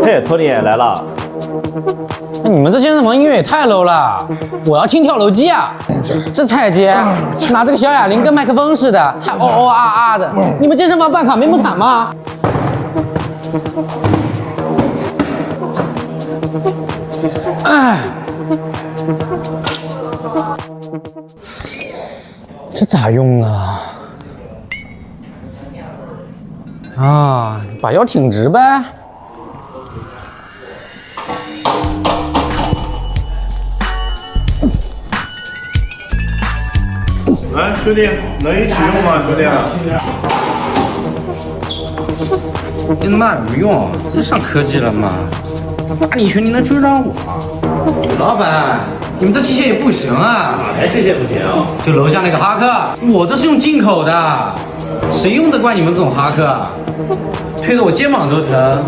嘿，托尼来了。你们这健身房音乐也太 low 了，我要听跳楼机啊！这彩节拿这个小哑铃跟麦克风似的，还哦哦啊啊的。你们健身房办卡没门槛吗？哎，这咋用啊？啊，把腰挺直呗。来，兄弟，能一起用吗，兄弟？你那有用？你上科技了吗？打你一拳你能追上我？老板，你们这器械也不行啊！哪台器械不行？就楼下那个哈克，我这是用进口的，谁用得惯你们这种哈克？推得我肩膀都疼。